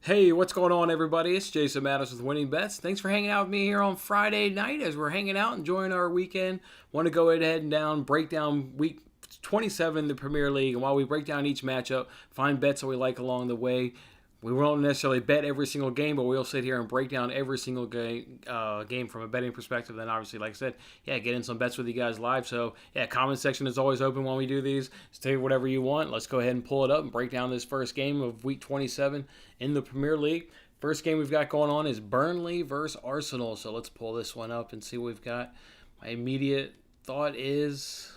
Hey, what's going on, everybody? It's Jason Mattis with Winning Bets. Thanks for hanging out with me here on Friday night as we're hanging out, enjoying our weekend. Want to go ahead and break down week 27 in the Premier League. And while we break down each matchup, find bets that we like along the way. We won't necessarily bet every single game, but we'll sit here and break down every single game from a betting perspective. Then, obviously, like I said, get in some bets with you guys live. So, comment section is always open when we do these. Say whatever you want. Let's go ahead and pull it up and break down this first game of Week 27 in the Premier League. First game we've got going on is Burnley versus Arsenal. So, let's pull this one up and see what we've got. My immediate thought is,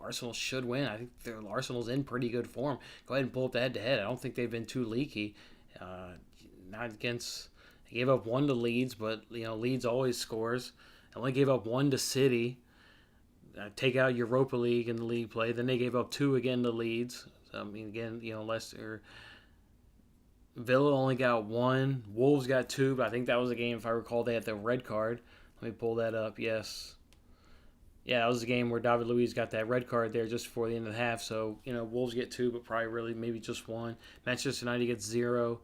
Arsenal should win. I think Arsenal's in pretty good form. Go ahead and pull up the head-to-head. I don't think they've been too leaky. Not against. They gave up one to Leeds, but Leeds always scores. They only gave up one to City. Take out Europa League and the league play. Then they gave up two again to Leeds. So, Leicester. Villa only got one. Wolves got two, but I think that was a game, if I recall, they had the red card. Let me pull that up. Yes. Yeah, that was the game where David Luiz got that red card there just before the end of the half. So, Wolves get two, but probably really maybe just one. Manchester United gets zero.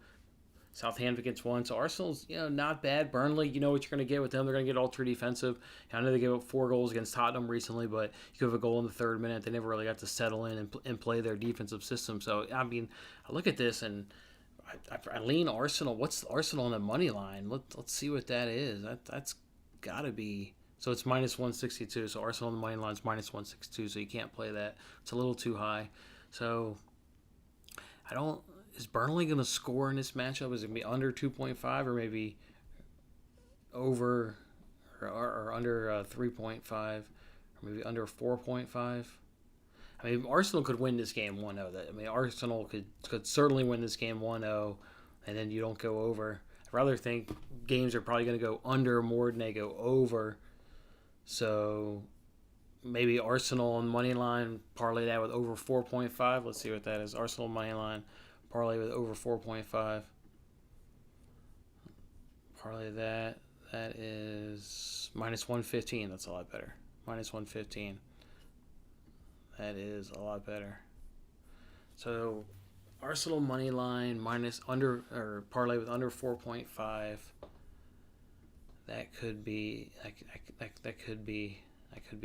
Southampton gets one. So Arsenal's, not bad. Burnley, you know what you're going to get with them. They're going to get ultra defensive. I know they gave up 4 goals against Tottenham recently, but you have a goal in the third minute. They never really got to settle in and play their defensive system. So, I look at this and I lean Arsenal. What's Arsenal on the money line? Let's see what that is. That's got to be... So it's minus 162. So Arsenal on the money line is minus 162. So you can't play that. It's a little too high. So is Burnley going to score in this matchup? Is it going to be under 2.5 or maybe over or under 3.5 or maybe under 4.5? Arsenal could win this game 1-0. Arsenal could certainly win this game 1-0 and then you don't go over. I rather think games are probably going to go under more than they go over. So maybe Arsenal on money line, parlay that with over 4.5. Let's see what that is. Arsenal money line, parlay with over 4.5. Parlay that. That is minus 115. That's a lot better. Minus 115. That is a lot better. So Arsenal money line parlay with under 4.5. That could be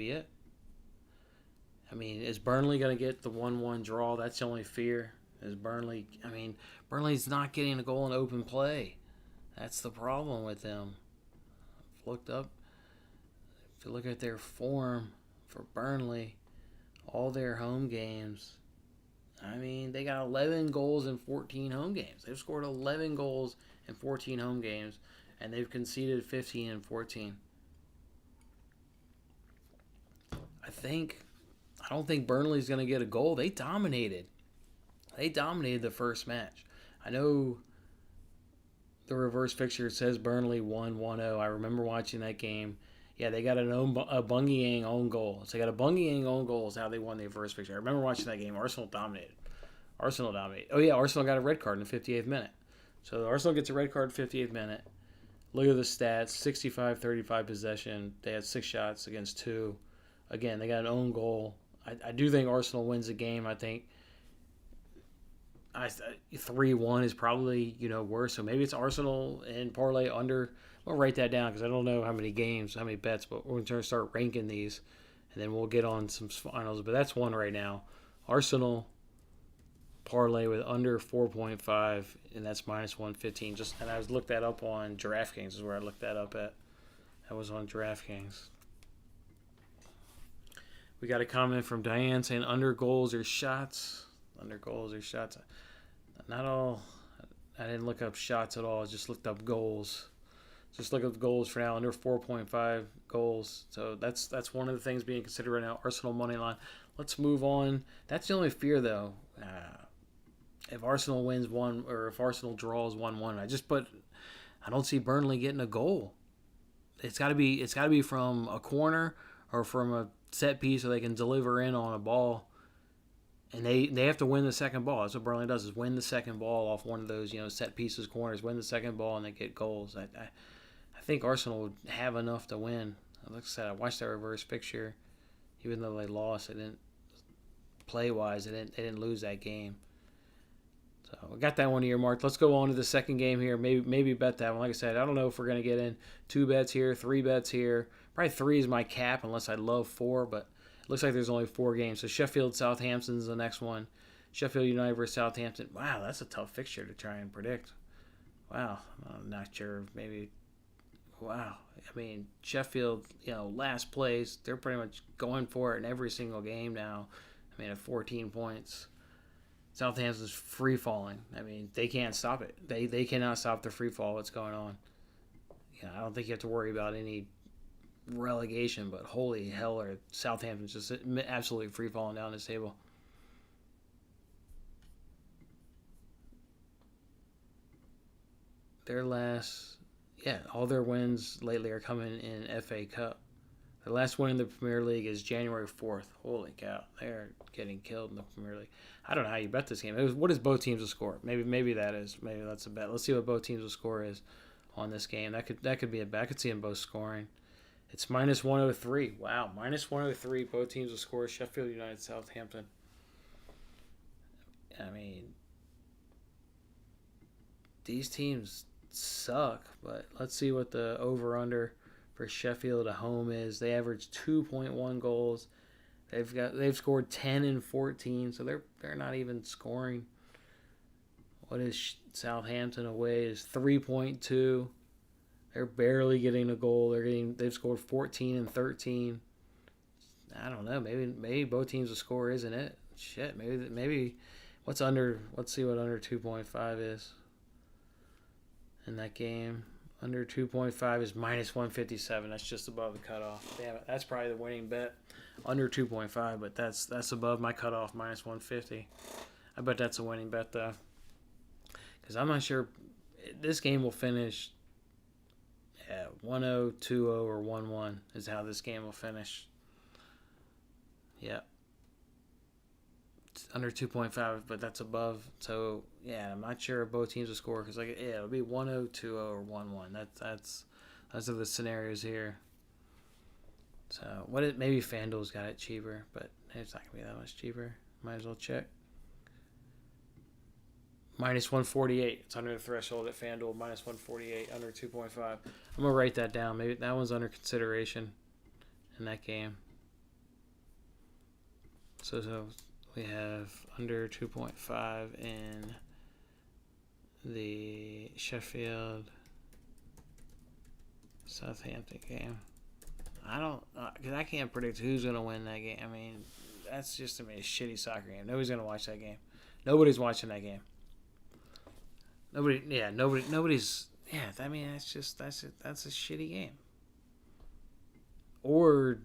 it. Is Burnley going to get the 1-1 draw? That's the only fear. Is Burnley? Burnley's not getting a goal in open play. That's the problem with them. I've looked up. If you look at their form for Burnley, all their home games, they got 11 goals in 14 home games. They've scored 11 goals in 14 home games. And they've conceded 15 and 14. I don't think Burnley's going to get a goal. They dominated. The first match. I know the reverse fixture says Burnley won 1-0. I remember watching that game. Yeah, they got a Bungyang own goal. So they got a Bungyang own goal is how they won the reverse fixture. I remember watching that game. Arsenal dominated. Oh, yeah, Arsenal got a red card in the 58th minute. So Arsenal gets a red card in the 58th minute. Look at the stats, 65-35 possession. They had 6 shots against 2. Again, they got an own goal. I do think Arsenal wins the game. I think 3-1 is probably, worse. So maybe it's Arsenal and parlay under. We'll write that down because I don't know how many bets, but we're going to start ranking these. And then we'll get on some finals. But that's one right now. Arsenal parlay with under 4.5, and that's minus 115. And I looked that up on DraftKings is where I looked that up at. That was on DraftKings. We got a comment from Diane saying under goals or shots. Under goals or shots. Not all. I didn't look up shots at all. I just looked up goals. Just look up goals for now. Under 4.5 goals. So that's one of the things being considered right now. Arsenal money line. Let's move on. That's the only fear though. If Arsenal wins one, or if Arsenal draws 1-1, I don't see Burnley getting a goal. It's got to be from a corner or from a set piece so they can deliver in on a ball. And they have to win the second ball. That's what Burnley does, is win the second ball off one of those, set pieces, corners, win the second ball, and they get goals. I think Arsenal would have enough to win. Like I said, I watched that reverse fixture. Even though they lost, play-wise, they didn't lose that game. So I got that one earmarked. Let's go on to the second game here. Maybe bet that one. Like I said, I don't know if we're going to get in 2 bets here, 3 bets here. Probably 3 is my cap unless I love 4, but it looks like there's only 4 games. So Sheffield Southampton's the next one. Sheffield United versus Southampton. Wow, that's a tough fixture to try and predict. Wow, I'm not sure. Maybe. Wow, I mean Sheffield, last place. They're pretty much going for it in every single game now. I mean, at 14 points. Southampton's free falling. I mean, they can't stop it. They cannot stop the free fall. What's going on? I don't think you have to worry about any relegation, but holy hell, are Southampton's just absolutely free falling down this table. All their wins lately are coming in FA Cup. Their last win in the Premier League is January 4th. Holy cow, they're getting killed in the Premier League. I don't know how you bet this game. What is both teams to score? Maybe that's a bet. Let's see what both teams to score is on this game. That could be a bet. I could see them both scoring. It's minus 103. Wow, minus 103. Both teams to score. Sheffield United, Southampton. I mean, these teams suck, but let's see what the over/under for Sheffield at home is. They average 2.1 goals. They've scored 10 and 14, so they're not even scoring. What is Southampton away is 3.2. They're barely getting a goal. They've scored 14 and 13. I don't know. Maybe both teams to score isn't it? Shit. Maybe what's under? Let's see what under 2.5 is in that game. Under 2.5 is minus 157. That's just above the cutoff. Damn it. That's probably the winning bet. Under 2.5, but that's above my cutoff, minus 150. I bet that's a winning bet, though. Because I'm not sure. This game will finish at 1-0, 2-0, or 1-1 is how this game will finish. Yeah. It's under 2.5, but that's above. So, yeah, I'm not sure if both teams will score. Because, it'll be 1-0, 2-0, or 1-1. Those are the scenarios here. So, maybe FanDuel's got it cheaper, but it's not going to be that much cheaper. Might as well check. Minus 148. It's under the threshold at FanDuel. Minus 148, under 2.5. I'm going to write that down. Maybe that one's under consideration in that game. So we have under 2.5 in the Sheffield Southampton game. Because I can't predict who's going to win that game. I mean, that's just a shitty soccer game. Nobody's going to watch that game. Nobody's watching that game. Nobody's. Yeah, I mean, that's a shitty game. Or,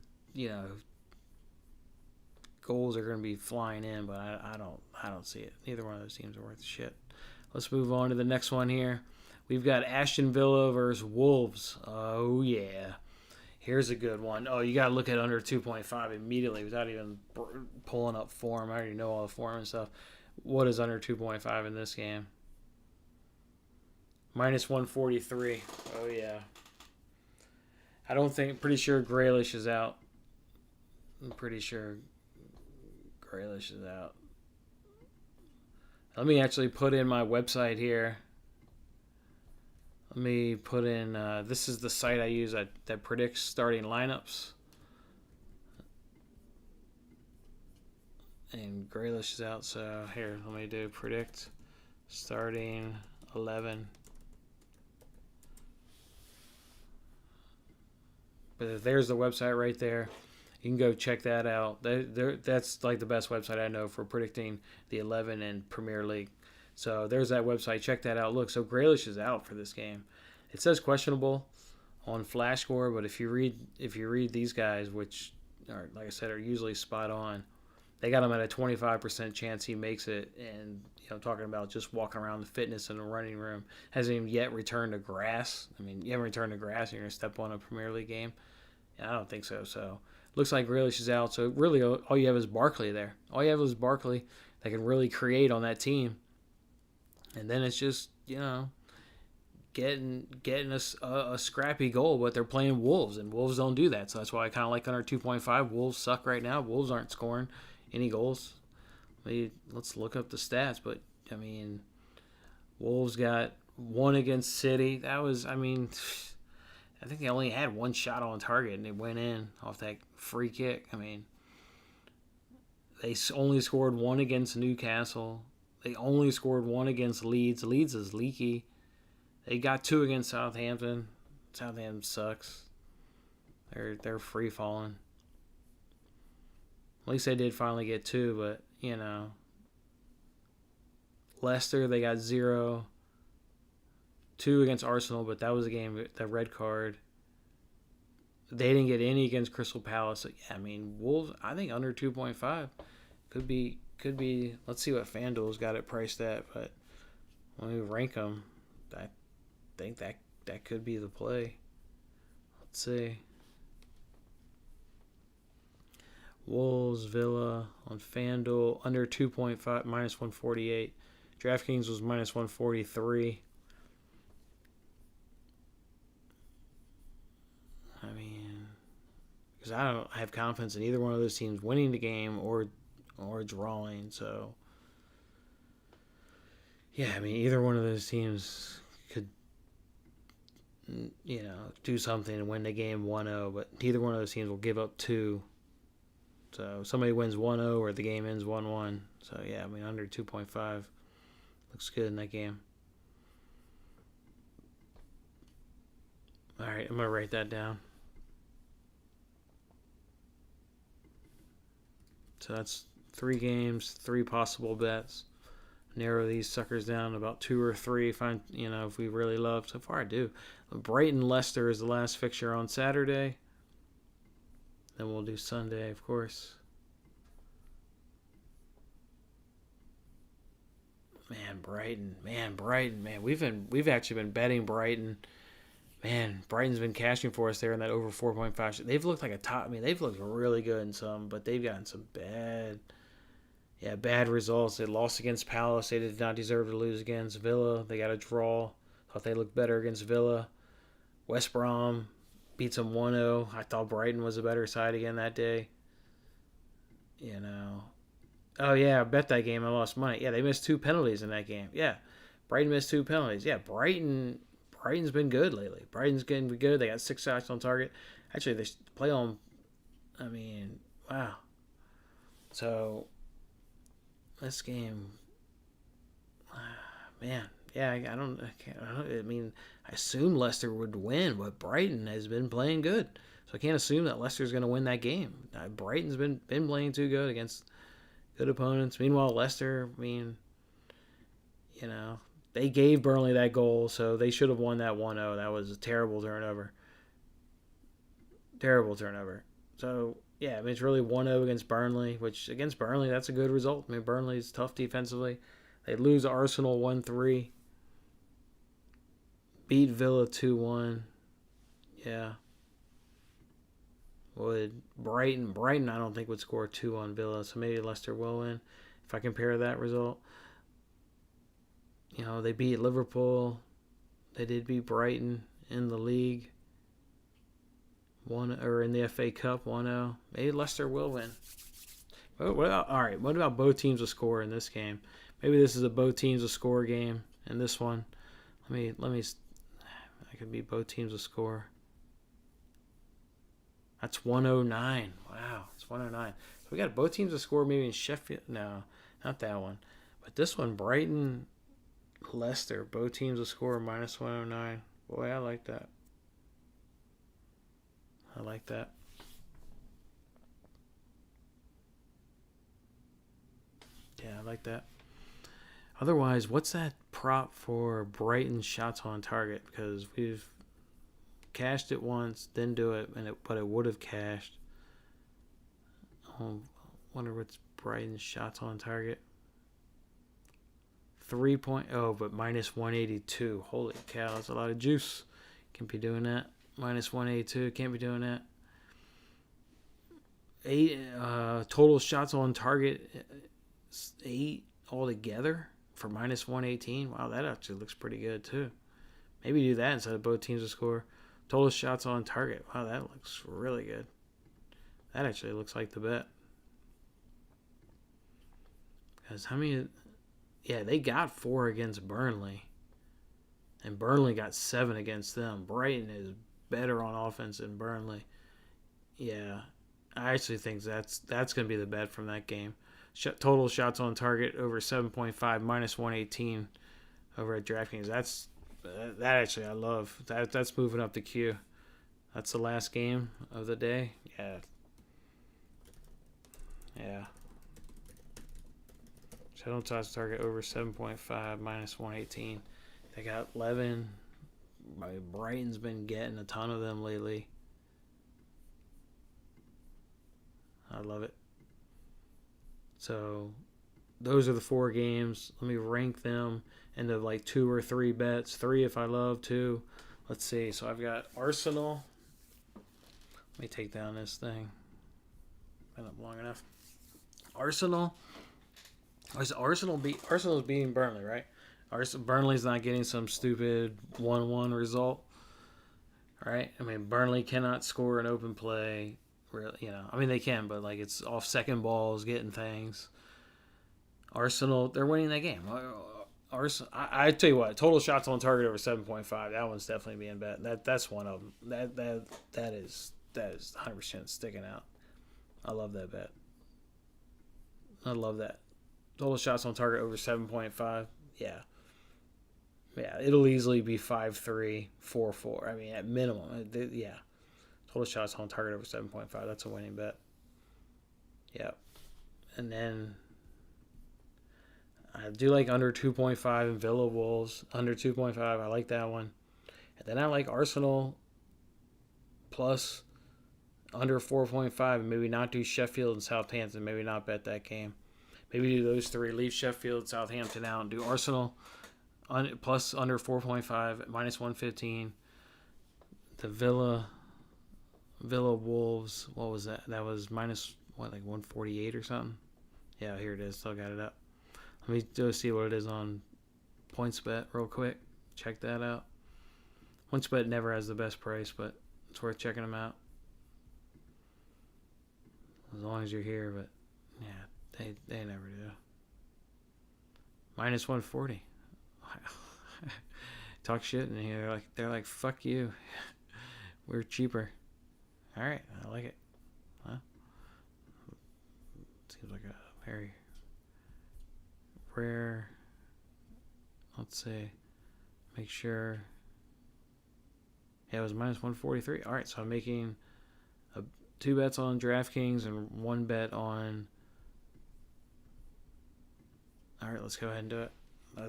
goals are going to be flying in, but I don't see it. Neither one of those teams are worth shit. Let's move on to the next one here. We've got Ashtonville versus Wolves. Oh yeah. Here's a good one. Oh, you got to look at under 2.5 immediately without even pulling up form. I already know all the form and stuff. What is under 2.5 in this game? Minus 143. Oh, yeah. Pretty sure Grealish is out. I'm pretty sure Grealish is out. Let me actually put in my website here. Let me put in, this is the site I use that predicts starting lineups. And Grealish is out, so here, let me do predict starting 11. But there's the website right there. You can go check that out. That's like the best website I know for predicting the 11 in Premier League. So there's that website. Check that out. Look, so Grealish is out for this game. It says questionable on Flash Score, but if you read these guys, which are, like I said, are usually spot on, they got him at a 25% chance he makes it. And talking about just walking around the fitness in the running room, hasn't even yet returned to grass. I mean, you haven't returned to grass, and you're gonna step on a Premier League game. I don't think so. So looks like Grealish is out. So really, all you have is Barkley there. All you have is Barkley that can really create on that team. And then it's just, getting a scrappy goal, but they're playing Wolves, and Wolves don't do that. So that's why I kind of like under 2.5. Wolves suck right now. Wolves aren't scoring any goals. Let's look up the stats, but I mean, Wolves got one against City. That was, I mean, I think they only had one shot on target and it went in off that free kick. I mean, they only scored one against Newcastle. They only scored one against Leeds. Leeds is leaky. They got two against Southampton. Southampton sucks. They're free falling. At least they did finally get two, but Leicester, they got 0. 2 against Arsenal, but that was a game, the red card. They didn't get any against Crystal Palace. So, yeah, I mean, Wolves, I think under 2.5 could be. Let's see what FanDuel's got it priced at, but when we rank them, I think that could be the play. Let's see. Wolves, Villa on FanDuel, under 2.5, minus 148. DraftKings was minus 143. I mean, because I don't have confidence in either one of those teams winning the game or drawing. So, yeah, I mean, either one of those teams could, do something and win the game 1-0, but neither one of those teams will give up 2. So, somebody wins 1-0 or the game ends 1-1. So, yeah, I mean, under 2.5 looks good in that game. All right, I'm going to write that down. So that's 3 games, 3 possible bets. Narrow these suckers down about 2 or 3. Find, if we really love. So far, I do. Brighton Leicester is the last fixture on Saturday. Then we'll do Sunday, of course. Brighton. We've actually been betting Brighton. Man, Brighton's been cashing for us there in that over 4.5. They've looked like a top. I mean, they've looked really good in some, but they've gotten some bad results. They lost against Palace. They did not deserve to lose against Villa. They got a draw. Thought they looked better against Villa. West Brom beats them 1-0. I thought Brighton was a better side again that day. Oh, yeah, I bet that game. I lost money. Yeah, they missed 2 penalties in that game. Yeah, Brighton missed 2 penalties. Yeah, Brighton's been good lately. Brighton's getting good. They got 6 shots on target. Actually, they play on. I mean, wow. So, this game, man, yeah, I mean, I assume Leicester would win, but Brighton has been playing good. So I can't assume that Leicester's going to win that game. Brighton's been playing too good against good opponents. Meanwhile, Leicester, I mean, they gave Burnley that goal, so they should have won that 1-0. That was a terrible turnover. So, yeah, I mean, it's really 1-0 against Burnley, which against Burnley, that's a good result. I mean, Burnley's tough defensively. They lose Arsenal 1-3. Beat Villa 2-1. Yeah. Would Brighton I don't think would score 2 on Villa, so maybe Leicester will win if I compare that result. They beat Liverpool. They did beat Brighton in the league. In the FA Cup 1-0. Maybe Leicester will win. All right, what about both teams to score in this game? Maybe this is a both teams to score game in this one. Let me I could be both teams to score. That's 109. Wow, it's 109. So we got both teams to score maybe in Sheffield. No, not that one. But this one, Brighton, Leicester, both teams to score minus 109. Boy, I like that. Yeah, I like that. Otherwise, what's that prop for Brighton shots on target? Because we've cashed it once, didn't do it, but it would have cashed. Wonder what's Brighton's shots on target. 3.0, but minus 182. Holy cow, that's a lot of juice. Can't be doing that. Minus 182, can't be doing that. 8 total shots on target, 8 altogether for minus 118. Wow, that actually looks pretty good too. Maybe do that instead of both teams to score. Total shots on target. Wow, that looks really good. That actually looks like the bet. Because how many Yeah, they got 4 against Burnley, and Burnley got 7 against them. Brighton is better on offense than Burnley. Yeah, I actually think that's going to be the bet from that game. Total shots on target over 7.5 minus 118 over at DraftKings. That actually I love. That's moving up the queue. That's the last game of the day. Yeah. Yeah. Total shots target over 7.5 minus 118. They got 11. Brighton's been getting a ton of them lately. I love it. So those are the 4 games. Let me rank them into like 2 or 3 bets. 3 if I love, 2. Let's see. So I've got Arsenal. Let me take down this thing. Been up long enough. Arsenal's beating Burnley, right? Burnley's not getting some stupid 1-1 result, right? I mean, Burnley cannot score an open play. Really, I mean they can, but like it's off second balls, getting things. Arsenal, they're winning that game. Arsenal, I tell you what, total shots on target over 7.5. That one's definitely being bet. That's one of them. That is 100% sticking out. I love that bet. I love that. Total shots on target over 7.5. Yeah. Yeah, it'll easily be 5-3, 4-4. I mean, at minimum. Yeah. Total shots on target over 7.5. That's a winning bet. Yep. And then I do like under 2.5 in Villa Wolves. Under 2.5. I like that one. And then I like Arsenal plus under 4.5. Maybe not do Sheffield and Southampton. Maybe not bet that game. Maybe do those 3. Leave Sheffield, Southampton out, and do Arsenal plus under 4.5 minus 115. The Villa Wolves. What was that? That was minus like 148 or something. Yeah, here it is. Still got it up. Let me just see what it is on PointsBet real quick. Check that out. PointsBet never has the best price, but it's worth checking them out. As long as you're here, but yeah, they never do. Minus 140. Talk shit, and they're like fuck you. We're cheaper. All right, I like it. Huh? Seems like a very rare. Let's see. Make sure. Yeah, it was minus 143. All right, so I'm making 2 bets on DraftKings and 1 bet on. All right, let's go ahead and do it.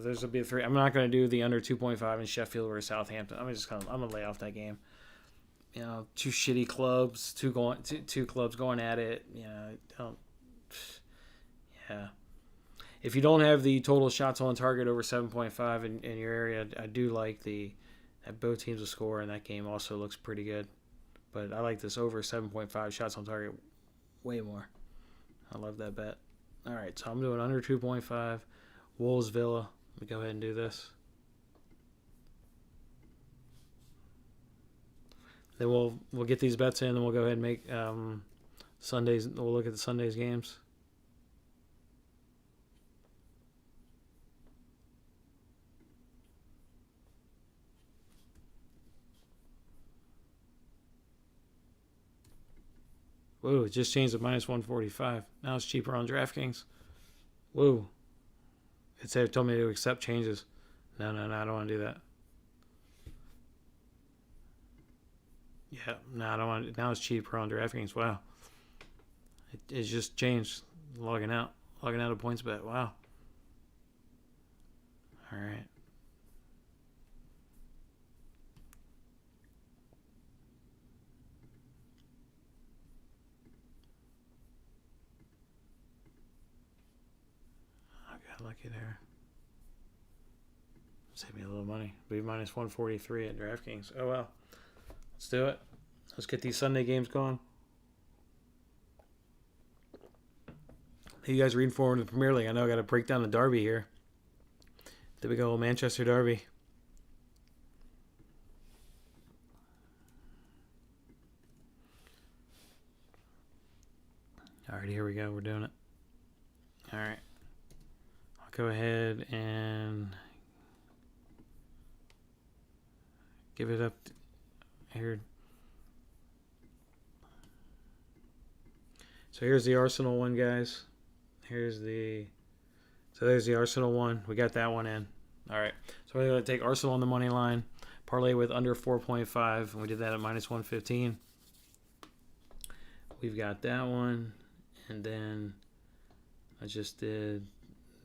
There's will be a 3. I'm not going to do the under 2.5 in Sheffield or Southampton. I'm gonna lay off that game. 2 shitty clubs, two clubs going at it. Yeah. If you don't have the total shots on target over 7.5 in your area, I do like that both teams will score, and that game also looks pretty good. But I like this over 7.5 shots on target way more. I love that bet. All right, so I'm doing under 2.5. Wolves Villa. Let me go ahead and do this. Then we'll get these bets in, and we'll go ahead and make Sundays. We'll look at the Sundays games. Whoa, it just changed to minus 145. Now it's cheaper on DraftKings. Whoa. It told me to accept changes. No, I don't want to do that. Yeah, no, I don't want to. Now it's cheaper on DraftKings. Wow. It just changed. Logging out of PointsBet. Wow. All right. Lucky there. Save me a little money. Be minus 143 at DraftKings. Oh well. Let's do it. Let's get these Sunday games going. Hey, you guys reading forward to the Premier League? I know I got to break down the Darby here. The big old Manchester Derby. All right, here we go. We're doing it. All right. go ahead and give it up here. So here's the Arsenal one, guys. There's the Arsenal one. We got that one in. All right. So we're going to take Arsenal on the money line, parlay with under 4.5, and we did that at minus 115. We've got that one, and then I just did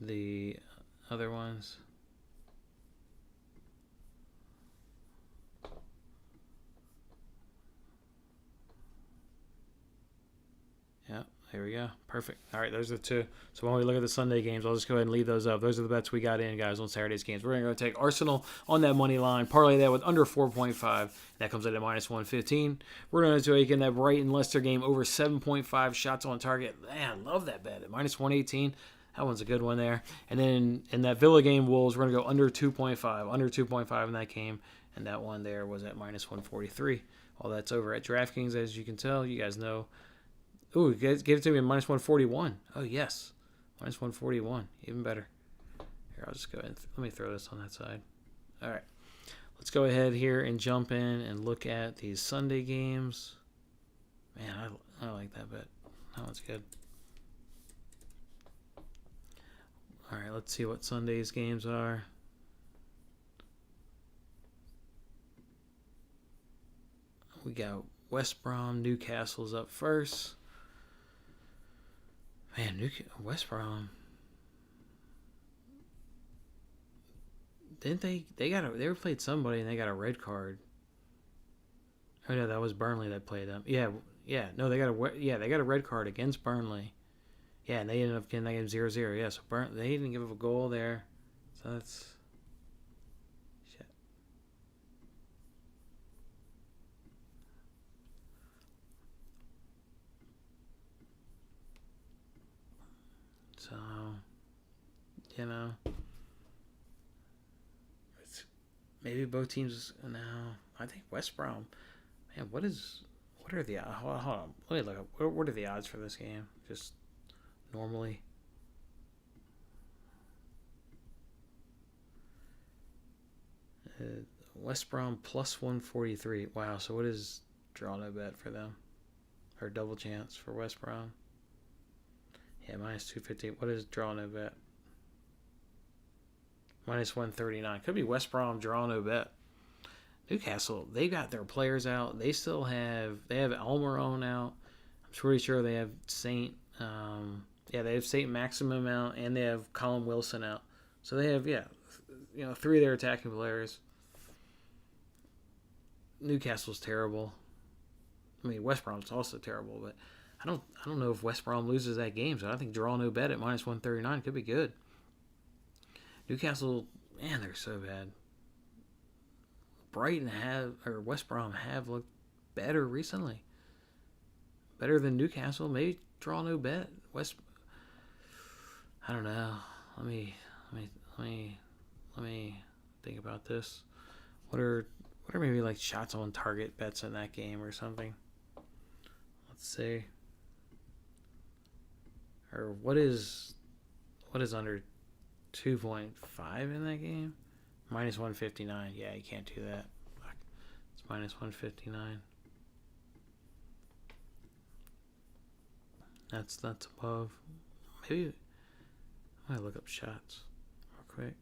the other ones. Yeah, there we go. Perfect. All right, those are the two. So when we look at the Sunday games, I'll just go ahead and leave those up. Those are the bets we got in, guys, on Saturday's games. We're going to take Arsenal on that money line, parlay that with under 4.5. That comes in at minus 115. We're going to take in that Brighton Leicester game over 7.5 shots on target. Man, love that bet at minus 118. That one's a good one there. And then in that Villa game, Wolves, we're going to go under 2.5. Under 2.5 in that game. And that one there was at minus 143. All that's over at DraftKings, as you can tell. You guys know. Ooh, give it to me at minus 141. Oh, yes. Minus 141. Even better. Here, I'll just go ahead. Let me throw this on that side. All right. Let's go ahead here and jump in and look at these Sunday games. Man, I like that bet. That one's good. All right, let's see what Sunday's games are. We got West Brom, Newcastle's up first. Man, West Brom. Didn't they were played somebody and they got a red card. Oh no, that was Burnley that played them. Yeah. No, they got a red card against Burnley. Yeah, and they ended up getting that game 0-0. Yeah, so they didn't give up a goal there. So that's shit. So, maybe both teams now. I think West Brom. Man, what are the odds? Hold on. Let me look up. What are the odds for this game? Just normally. West Brom plus 143. Wow. So what is draw no bet for them? Or double chance for West Brom? Yeah, minus 250. What is draw no bet? Minus 139. Could be West Brom draw no bet. Newcastle, they got their players out. They have Almiron out. I'm pretty sure they have Saint. They have Saint Maximum out, and they have Colin Wilson out. So they have three of their attacking players. Newcastle's terrible. I mean, West Brom's also terrible, but I don't know if West Brom loses that game. So I think draw no bet at minus 139 could be good. Newcastle, man, they're so bad. West Brom have looked better recently. Better than Newcastle. Maybe draw no bet. I don't know. Let me think about this. What are maybe like shots on target bets in that game or something? Let's see. Or what is under 2.5 in that game? Minus 159. Yeah, you can't do that. It's minus 159. That's above. Maybe I might look up shots real quick.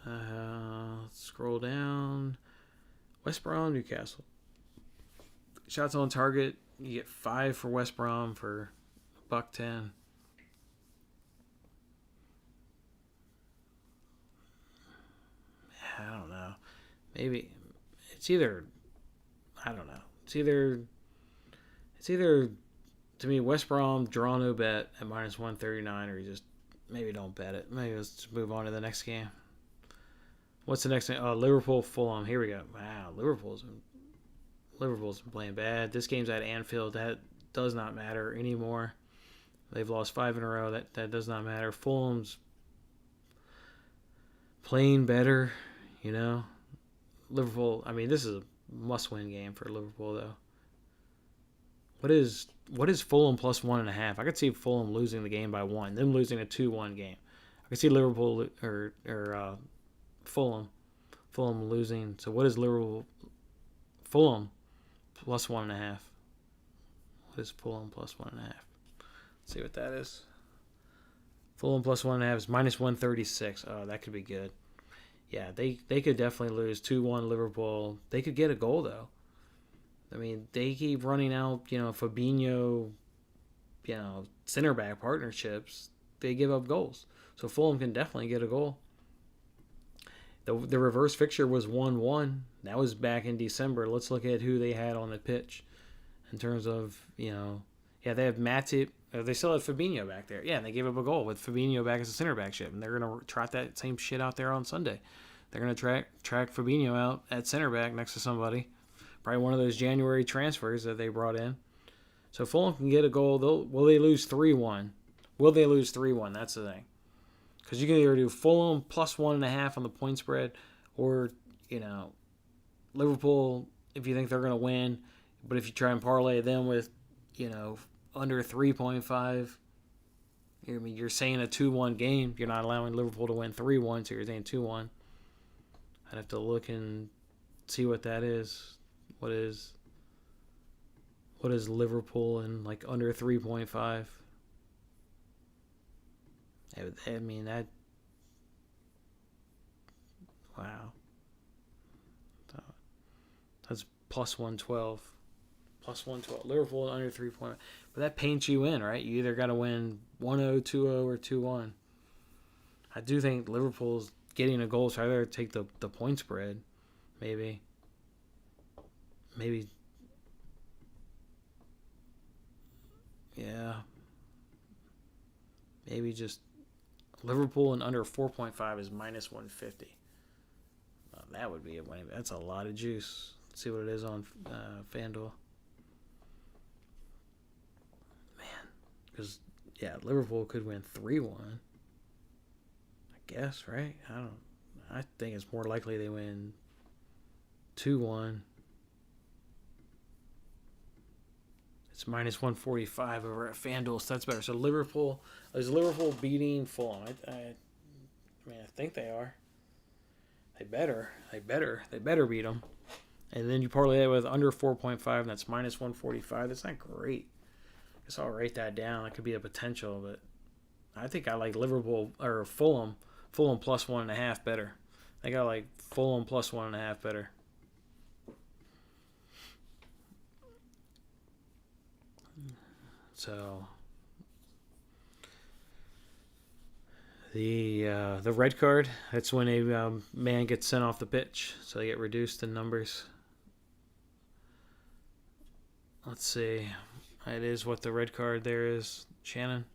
Let's scroll down. West Brom, Newcastle. Shots on target. You get 5 for West Brom for $1.10. I don't know. Maybe it's either. I don't know. It's either to me West Brom draw no bet at minus 139, or you just maybe don't bet it. Maybe let's just move on to the next game. What's the next thing? Oh, Liverpool, Fulham. Here we go. Wow, Liverpool's been playing bad. This game's at Anfield. That does not matter anymore. They've lost 5 in a row. That does not matter. Fulham's playing better, Liverpool, I mean, this is a must-win game for Liverpool, though. What is Fulham plus 1.5? I could see Fulham losing the game by one, them losing a 2-1 game. I could see Liverpool or Fulham losing. So what is Fulham plus 1.5? What is Fulham plus 1.5? Let's see what that is. Fulham plus 1.5 is minus 136. Oh, that could be good. Yeah, they could definitely lose 2-1 Liverpool. They could get a goal though. I mean, they keep running out, Fabinho, center back partnerships. They give up goals. So Fulham can definitely get a goal. The reverse fixture was 1-1. That was back in December. Let's look at who they had on the pitch in terms of, they have Matip. They still have Fabinho back there. Yeah, and they gave up a goal with Fabinho back as a center back ship. And they're going to trot that same shit out there on Sunday. They're going to track Fabinho out at center back next to somebody. Probably one of those January transfers that they brought in. So Fulham can get a goal. Will they lose 3-1? Will they lose 3-1? That's the thing. Because you can either do Fulham plus 1.5 on the point spread, or, Liverpool, if you think they're going to win. But if you try and parlay them with, under 3.5, you're saying a 2-1 game. You're not allowing Liverpool to win 3-1, so you're saying 2-1. I'd have to look and see what that is. What is Liverpool and like under 3.5? I mean that. Wow. That's plus 112. Plus 112. Liverpool under 3.5. But that paints you in, right? You either got to win 1-0, 2-0, or 2-1. I do think Liverpool's getting a goal, so I'd rather take the point spread. Maybe. Yeah. Maybe just Liverpool and under 4.5 is minus 150. That would be a win. That's a lot of juice. Let's see what it is on FanDuel. Man. Because, Liverpool could win 3-1. I guess, right? I think it's more likely they win 2-1. It's minus 145 over at FanDuel, so that's better. So is Liverpool beating Fulham? I think they are. They better beat them. And then you parlay that with under 4.5, and that's minus 145. That's not great. I guess I'll write that down. That could be a potential, but I think I like Liverpool or Fulham plus 1.5 better. I think I like Fulham plus 1.5 better. So the red card, that's when a man gets sent off the pitch, so they get reduced in numbers. Let's see. It is what the red card there is, Shannon.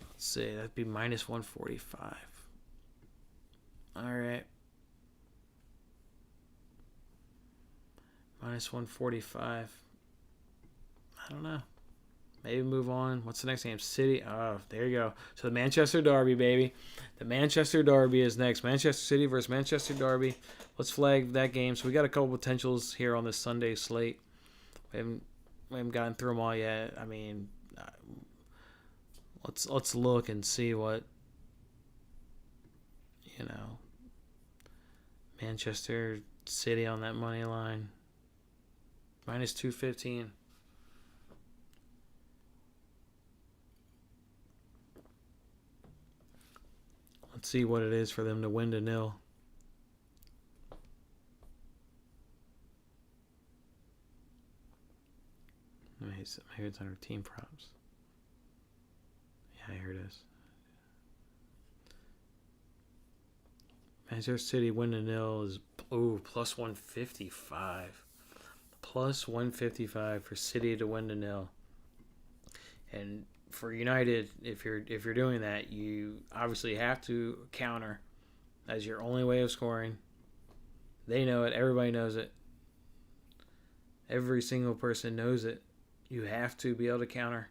Let's see. That'd be minus 145. All right. Minus 145. I don't know. Maybe move on. What's the next game? City. Oh, there you go. So the Manchester Derby, baby. The Manchester Derby is next. Manchester City versus Manchester Derby. Let's flag that game. So we got a couple potentials here on this Sunday slate. We haven't gotten through them all yet. I mean, let's look and see what, Manchester City on that money line. Minus 215. Let's see what it is for them to win to 0. Maybe it's under team props. Yeah, here it is. Manchester City win to 0 is plus 155. Plus 155 for City to win to 0. And for United, if you're doing that, you obviously have to counter as your only way of scoring. They know it. Everybody knows it. Every single person knows it. You have to be able to counter.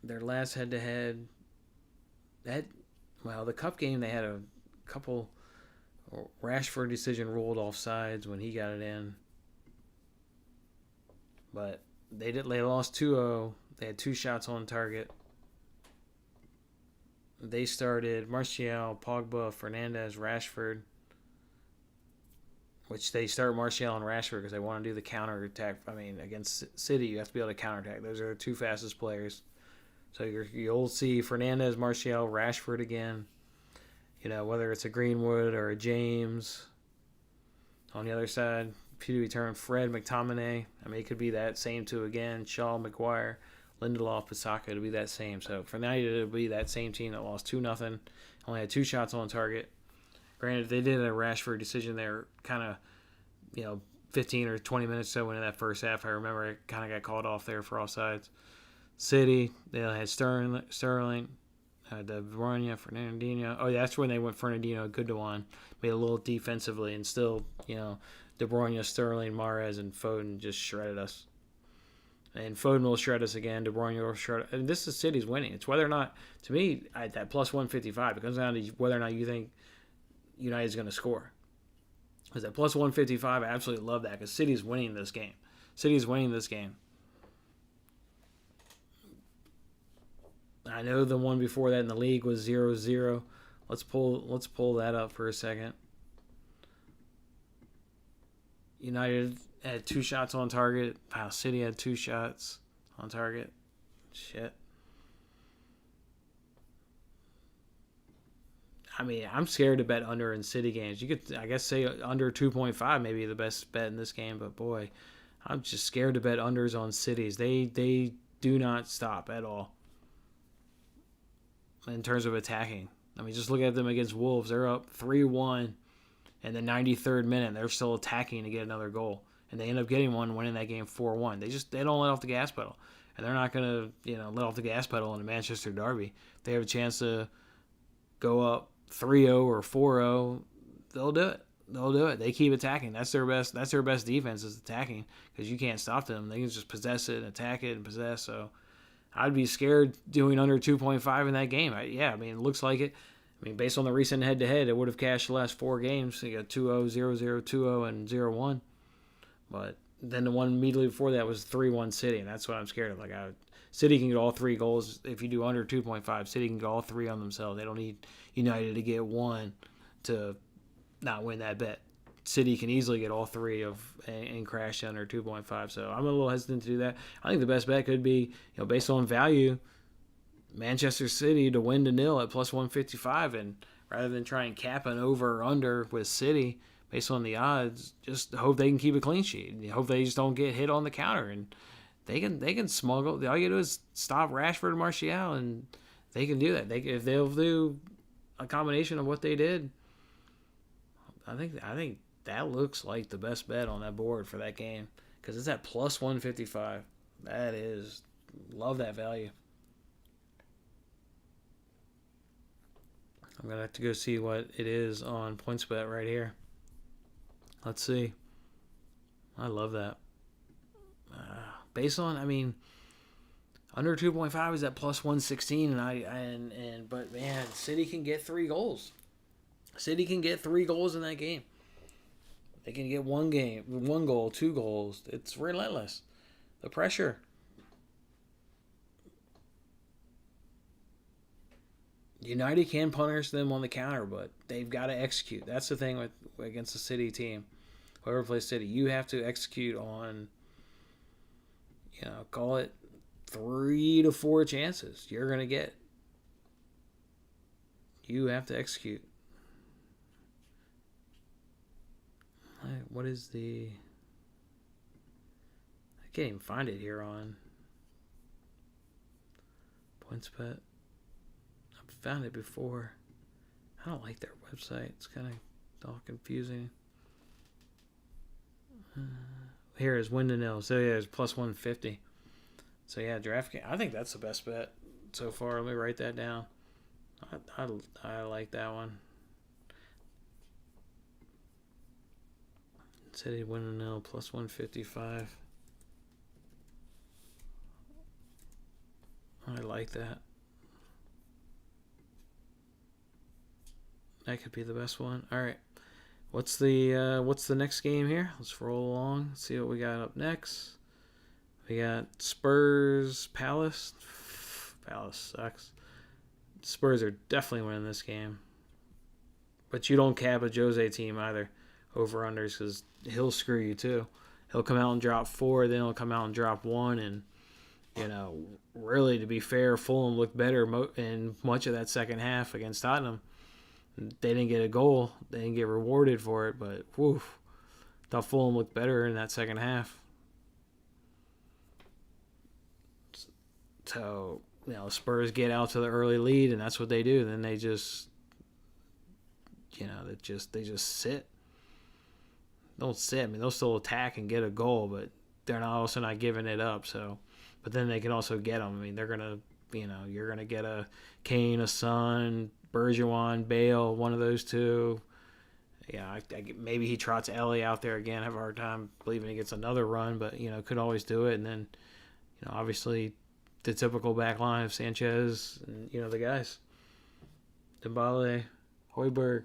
Their last head-to-head, the cup game, they had a couple Rashford decision ruled off sides when he got it in. But they lost 2-0. They had 2 shots on target. They started Martial, Pogba, Fernandez, Rashford, which they start Martial and Rashford because they want to do the counter attack. I mean, against City, you have to be able to counter attack. Those are the 2 fastest players. So you'll see Fernandez, Martial, Rashford again. Whether it's a Greenwood or a James. On the other side, Peter return Fred, McTominay. I mean, it could be that same two again. Shaw, McGuire, Lindelof, Pisaka. It'll be that same. So for United, it'll be that same team that lost 2-0. Only had 2 shots on target. Granted, they did a Rashford decision there kind of, 15 or 20 minutes or so into that first half. I remember it kind of got called off there for offsides. City, they had Sterling, De Bruyne, Fernandinho. Oh, yeah, that's when they went Fernandinho, Gundogan. Made a little defensively and still, De Bruyne, Sterling, Mahrez, and Foden just shredded us. And Foden will shred us again. De Bruyne will shred us. And this is City's winning. It's whether or not, to me, at that plus 155, it comes down to whether or not you think United's going to score. Because at plus 155, I absolutely love that because City's winning this game. City's winning this game. I know the one before that in the league was 0-0. Let's pull that up for a second. United had 2 shots on target. Wow, City had 2 shots on target. Shit. I mean, I'm scared to bet under in City games. You could, I guess, say under 2.5 maybe the best bet in this game. But boy, I'm just scared to bet unders on Cities. They do not stop at all in terms of attacking. I mean, just look at them against Wolves. They're up 3-1 in the 93rd minute. They're still attacking to get another goal. And they end up getting one, winning that game 4-1. They don't let off the gas pedal. And they're not going to, let off the gas pedal in the Manchester Derby. If they have a chance to go up 3-0 or 4-0, they'll do it. They'll do it. They keep attacking. That's their best defense is attacking because you can't stop them. They can just possess it and attack it and possess. So I'd be scared doing under 2.5 in that game. It looks like it. I mean, based on the recent head-to-head, it would have cashed the last 4 games. So you got 2-0, 0-0, 2-0, and 0-1. But then the one immediately before that was 3-1 City, and that's what I'm scared of. City can get all 3 goals. If you do under 2.5, City can get all 3 on themselves. They don't need United to get 1 to not win that bet. City can easily get all 3 and crash under 2.5. So I'm a little hesitant to do that. I think the best bet could be, based on value, Manchester City to win to 0 at plus 155, and rather than try and cap an over or under with City based on the odds, just hope they can keep a clean sheet. And hope they just don't get hit on the counter, and they can smuggle. All you gotta do is stop Rashford and Martial, and they can do that. If they'll do a combination of what they did, I think that looks like the best bet on that board for that game because it's at plus 155. That is, love that value. I'm going to have to go see what it is on PointsBet right here. Let's see. I love that. Based on, under 2.5 is at plus 116, but man, City can get 3 goals. City can get 3 goals in that game. They can get 1 goal, 2 goals. It's relentless. The pressure. United can punish them on the counter, but they've got to execute. That's the thing against the City team. Whoever plays City, you have to execute on, call it 3 to 4 chances you're going to get. You have to execute. What is the... I can't even find it here on PointsBet. I've found it before. I don't like their website. It's kind of all confusing. Here is win to 0. So yeah, it's plus 150. So yeah, DraftKings. I think that's the best bet so far. Let me write that down. I like that one. City win to 0 plus 155. I like that. That could be the best one. All right. What's the next game here? Let's roll along. See what we got up next. We got Spurs Palace. Palace sucks. Spurs are definitely winning this game. But you don't cap a Jose team either, over-unders, because he'll screw you too. He'll come out and drop 4, then he'll come out and drop 1, and, really, to be fair, Fulham looked better in much of that second half against Tottenham. They didn't get a goal. They didn't get rewarded for it, but, woof, thought Fulham looked better in that second half. So, Spurs get out to the early lead, and that's what they do. Then they just... they just sit. Don't sit. I mean, they'll still attack and get a goal, but they're also not giving it up. So, but then they can also get them. I mean, they're gonna, you're gonna get a Kane, a Son, Bergeron, Bale, one of those two. Yeah, maybe he trots Ellie out there again. I have a hard time believing he gets another run, but could always do it. And then, obviously, the typical back line of Sanchez and the guys, Dembele, Højbjerg.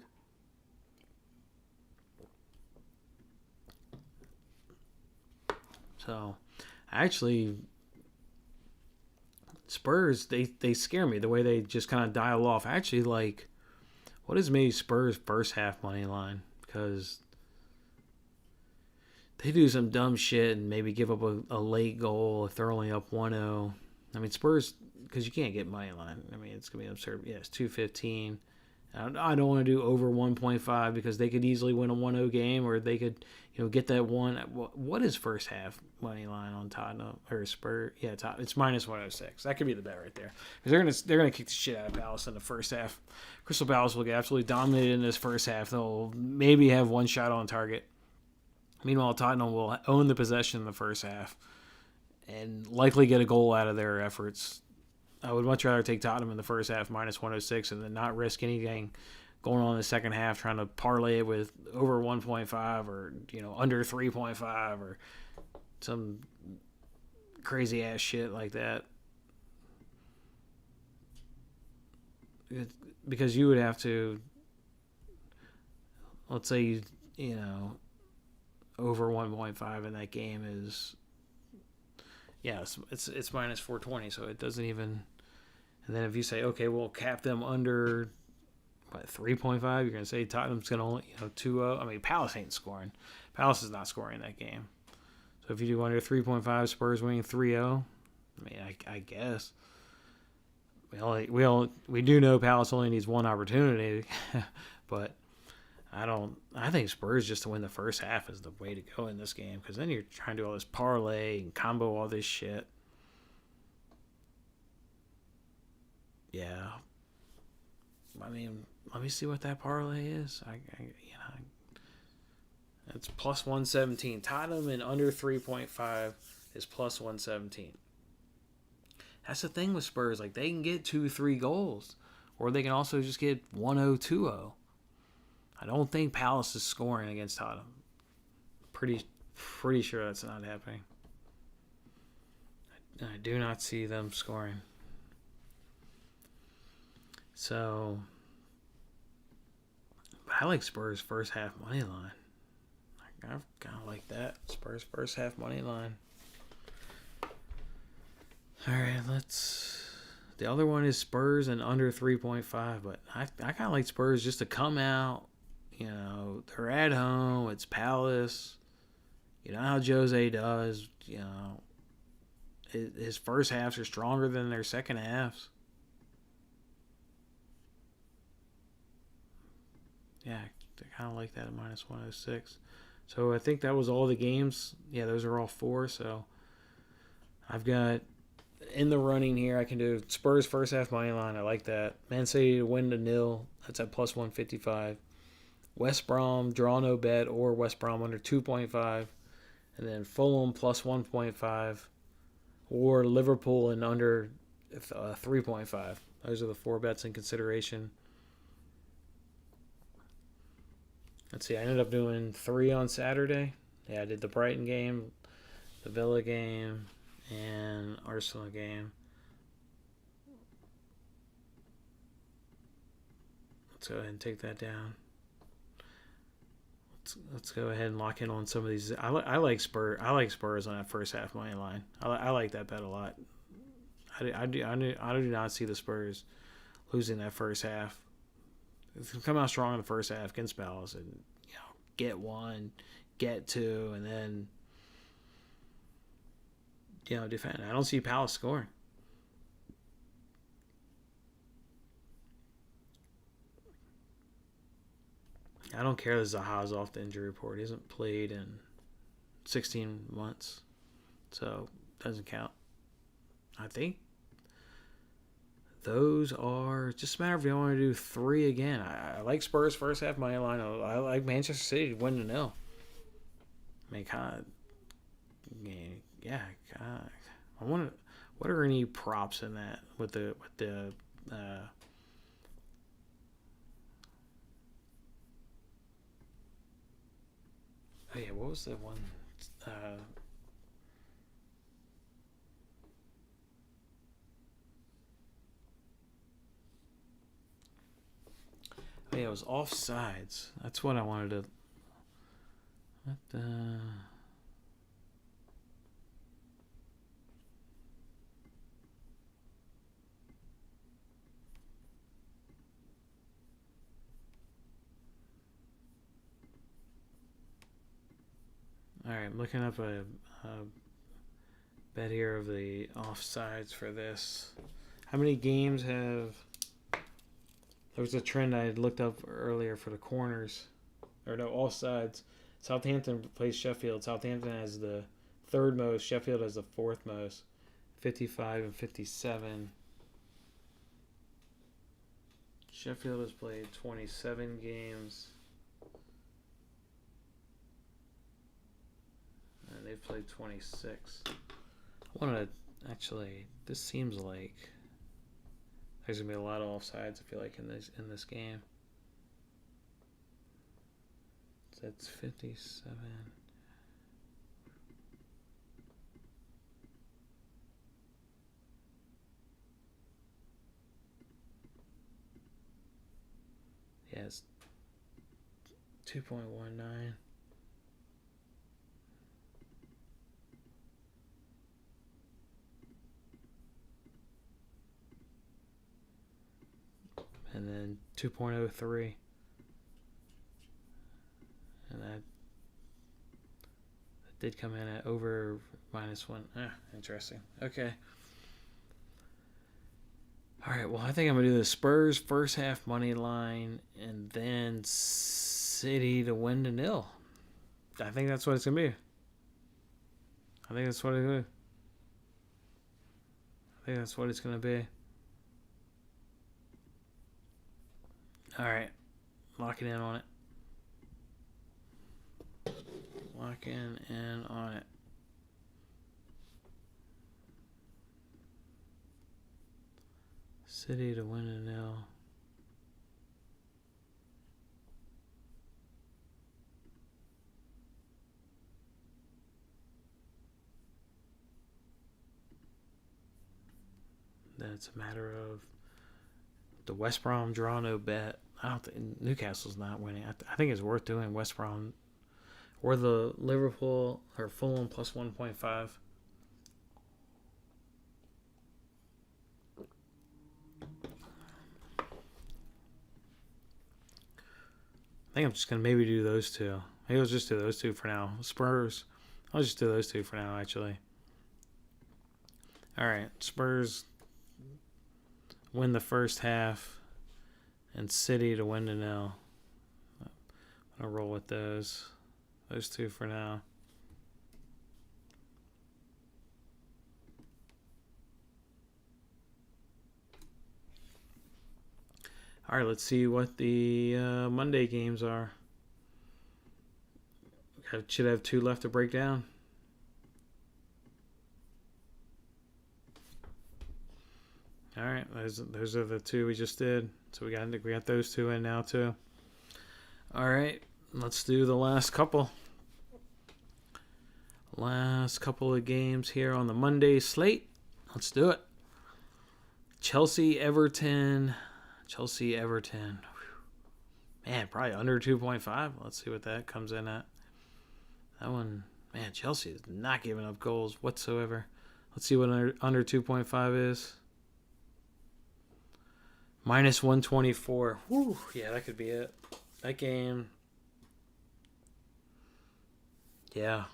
So, actually, Spurs, they scare me the way they just kind of dial off. Actually, what is maybe Spurs' first half money line? Because they do some dumb shit and maybe give up a late goal if they're only up 1-0. I mean, Spurs, because you can't get money line. I mean, it's going to be absurd. Yeah, it's 215. I don't want to do over 1.5 because they could easily win a 1-0 game, or they could, get that one. What is first half money line on Tottenham or Spurs? Yeah, it's minus 106. That could be the bet right there, because they're gonna kick the shit out of Palace in the first half. Crystal Palace will get absolutely dominated in this first half. They'll maybe have one shot on target. Meanwhile, Tottenham will own the possession in the first half and likely get a goal out of their efforts. I would much rather take Tottenham in the first half minus 106 and then not risk anything going on in the second half trying to parlay it with over 1.5 or under 3.5 or some crazy ass shit like that. Because you would have to, let's say over 1.5 in that game is, it's minus 420, so it doesn't even. And then if you say, okay, we'll cap them under 3.5, you're going to say Tottenham's going to only 2-0. I mean, Palace ain't scoring. Palace is not scoring that game. So if you do under 3.5, Spurs winning 3-0, I mean, I guess. We do know Palace only needs one opportunity, but I think Spurs just to win the first half is the way to go in this game, because then you're trying to do all this parlay and combo all this shit. Yeah. I mean, let me see what that parlay is. It's plus 117. Tottenham and under 3.5 is plus 117. That's the thing with Spurs. They can get 2-3 goals, or they can also just get 1-0, 2-0. I don't think Palace is scoring against Tottenham. Pretty sure that's not happening. I do not see them scoring. So, I like Spurs first half money line. I kind of like that. Spurs first half money line. All right, the other one is Spurs and under 3.5, but I kind of like Spurs just to come out. They're at home. It's Palace. You know how Jose does. His first halves are stronger than their second halves. Yeah, I kind of like that at minus 106. So I think that was all the games. Yeah, those are all 4. So I've got in the running here. I can do Spurs first half money line. I like that. Man City to win to 0. That's at plus 155. West Brom draw no bet or West Brom under 2.5. And then Fulham plus 1.5 or Liverpool and under 3.5. Those are the 4 bets in consideration. Let's see, I ended up doing 3 on Saturday. Yeah, I did the Brighton game, the Villa game, and Arsenal game. Let's go ahead and take that down. let's go ahead and lock in on some of these. I like Spurs. I like Spurs on that first half money line. I like that bet a lot. I do not see the Spurs losing that first half. Come out strong in the first half against Palace and get one, get two, and then defend. I don't see Palace scoring. I don't care that Zaha's off the injury report. He hasn't played in 16 months, so it doesn't count. I think those are just a matter if you want to do three again. I like Spurs first half money line. I like Manchester City to win 0. I mean, kind of, yeah. I want to. What are any props in that with the Oh yeah, what was the one? Oh yeah, it was offsides. That's what I wanted to. What the? All right, I'm looking up a bet here of the offsides for this. How many games have... There was a trend I had looked up earlier for the corners. Or no, offsides. Southampton plays Sheffield. Southampton has the third most. Sheffield has the fourth most. 55 and 57. Sheffield has played 27 games. And they've played 26. I want to actually... This seems like there's gonna be a lot of offsides. I feel like in this game. So that's 57. Yes. 2.19. And then 2.03. And that did come in at over -1. Interesting. Okay. All right, well, I think I'm going to do the Spurs first half money line and then City to win 0. I think that's what it's going to be. I think that's what it's going to be. All right, locking in on it. Locking in on it. City to win 0. Then it's a matter of the West Brom draw no bet. I don't think Newcastle's not winning. I think it's worth doing West Brom or the Liverpool or Fulham plus 1.5. I think I'm just going to maybe do those two. Maybe I'll just do those two for now. Spurs. I'll just do those two for now, actually. All right. Spurs win the first half and City to win 0. I'm going to roll with those two for now. All right, let's see what the Monday games are. Should have 2 left to break down. All right, those are the 2 we just did. So we got those 2 in now too. All right, let's do the last couple. Last couple of games here on the Monday slate. Let's do it. Chelsea Everton. Man, probably under 2.5. Let's see what that comes in at. That one, man, Chelsea is not giving up goals whatsoever. Let's see what under 2.5 is. Minus 124. Whew, yeah, that could be it. That game. Yeah.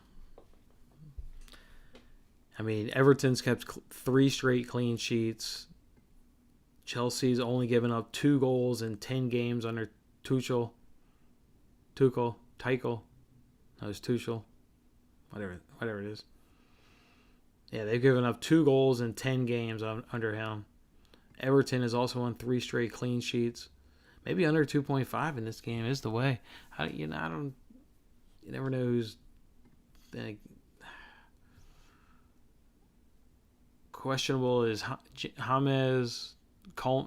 I mean, Everton's kept 3 straight clean sheets. Chelsea's only given up 2 goals in 10 games under Tuchel. No, it's Tuchel. Whatever it is. Yeah, they've given up 2 goals in 10 games under him. Everton has also won 3 straight clean sheets. Maybe under 2.5 in this game is the way. You never know who's. Questionable is James,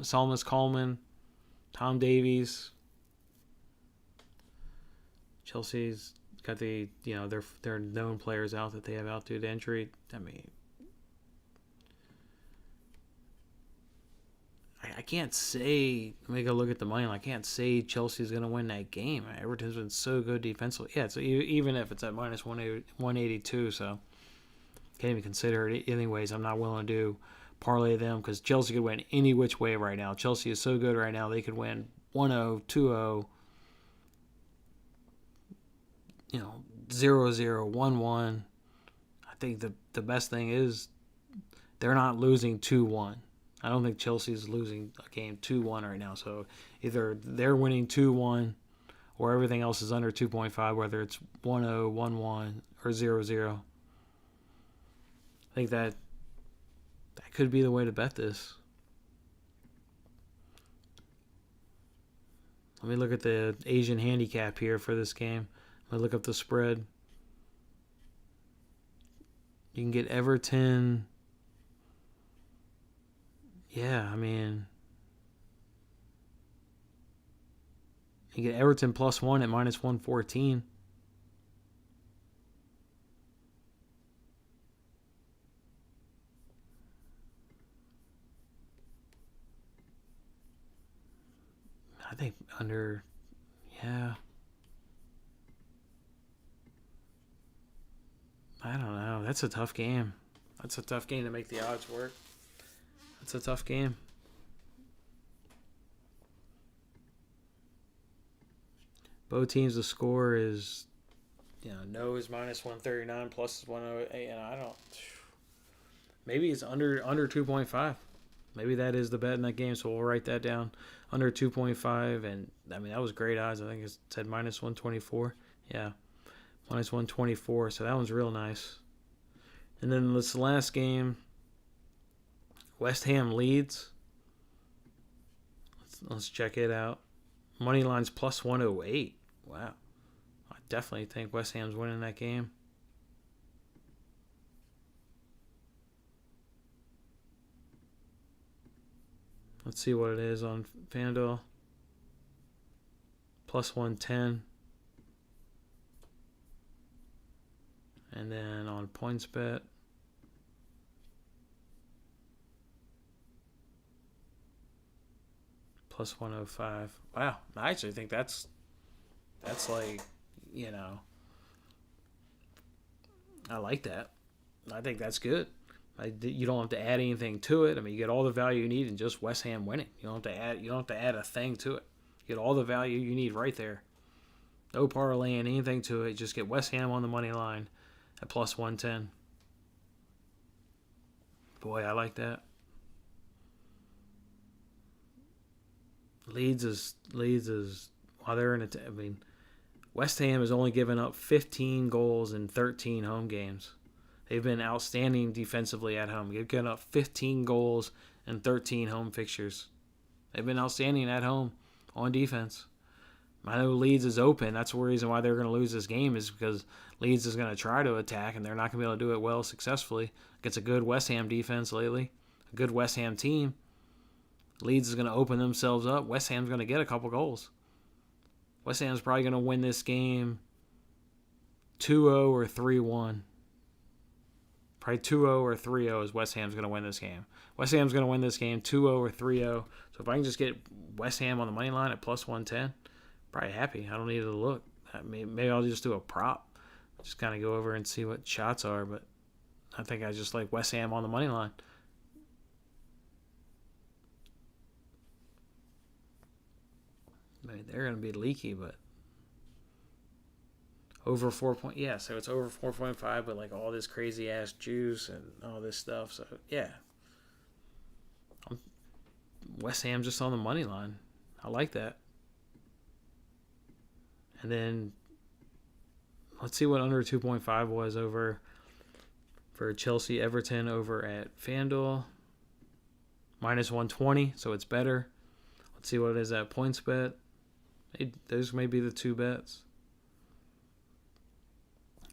Salmas Coleman, Tom Davies. Chelsea's got their known players out that they have out due to injury. I mean, I can't say. Let me go look at the money line. I can't say Chelsea's going to win that game. Everton's been so good defensively. Yeah, so even if it's at minus 182, so can't even consider it. Anyways, I'm not willing to do parlay them because Chelsea could win any which way right now. Chelsea is so good right now. They could win 1-0, 2-0, 0-0, 1-1. I think the best thing is they're not losing 2-1. I don't think Chelsea's losing a game 2-1 right now. So either they're winning 2-1 or everything else is under 2.5, whether it's 1-0, 1-1, or 0-0. I think that could be the way to bet this. Let me look at the Asian handicap here for this game. Let me look up the spread. You can get Everton. Yeah, I mean, you get Everton +1 at minus 114. I think under, yeah. I don't know. That's a tough game. That's a tough game to make the odds work. It's a tough game. Both teams, the score is, no is minus 139, plus is 108, and I don't. Maybe it's under 2.5. Maybe that is the bet in that game, so we'll write that down. Under 2.5, and I mean that was great odds. I think it said minus 124. Yeah, minus 124. So that one's real nice. And then this last game. West Ham Leeds. Let's check it out. Money line's plus 108. Wow. I definitely think West Ham's winning that game. Let's see what it is on FanDuel. Plus 110. And then on PointsBet. Plus 105. Wow. I actually think that's like, I like that. I think that's good. You don't have to add anything to it. I mean, you get all the value you need in just West Ham winning. You don't have to add a thing to it. You get all the value you need right there. No parlaying anything to it. Just get West Ham on the money line at plus 110. Boy, I like that. Leeds is while they're in it. I mean, West Ham has only given up 15 goals in 13 home games. They've been outstanding defensively at home. They've given up 15 goals in 13 home fixtures. They've been outstanding at home on defense. I know Leeds is open. That's the reason why they're going to lose this game is because Leeds is going to try to attack, and they're not going to be able to do it well successfully against a good West Ham defense lately, a good West Ham team. Leeds is going to open themselves up. West Ham's going to get a couple goals. West Ham's probably going to win this game 2-0 or 3-1. Probably 2-0 or 3-0 is West Ham's going to win this game. West Ham's going to win this game 2-0 or 3-0. So if I can just get West Ham on the money line at plus 110, probably happy. I don't need to look. Maybe I'll just do a prop. Just kind of go over and see what shots are. But I think I just like West Ham on the money line. Maybe they're going to be leaky, but over 4 point. Yeah, so it's over 4.5, but like all this crazy ass juice and all this stuff. So yeah, West Ham just on the money line. I like that. And then let's see what under 2.5 was over for Chelsea Everton over at FanDuel. Minus 120, so it's better. Let's see what it is at PointsBet. Those may be the two bets.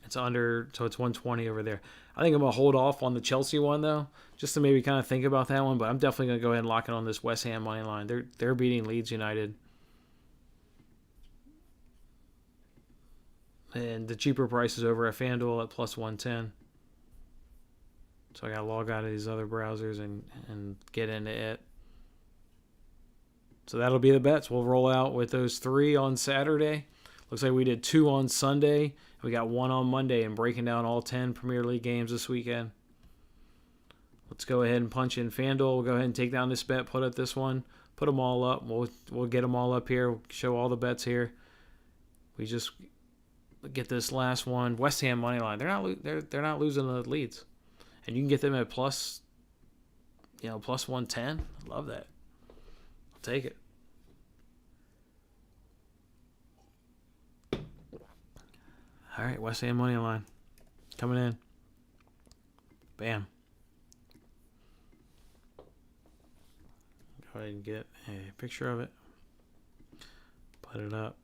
It's under, so it's 120 over there. I think I'm going to hold off on the Chelsea one, though, just to maybe kind of think about that one. But I'm definitely going to go ahead and lock it on this West Ham money line. They're beating Leeds United. And the cheaper price is over at FanDuel at plus 110. So I got to log out of these other browsers and get into it. So that'll be the bets. We'll roll out with those 3 on Saturday. Looks like we did 2 on Sunday. We got 1 on Monday and breaking down all 10 Premier League games this weekend. Let's go ahead and punch in FanDuel. We'll go ahead and take down this bet, put up this one, put them all up. We'll get them all up here. We'll show all the bets here. We just get this last one. West Ham money line. They're not losing the Leeds, and you can get them at plus 110. I love that. I'll take it. All right, West Ham money line coming in. Bam. Go ahead and get a picture of it. Put it up.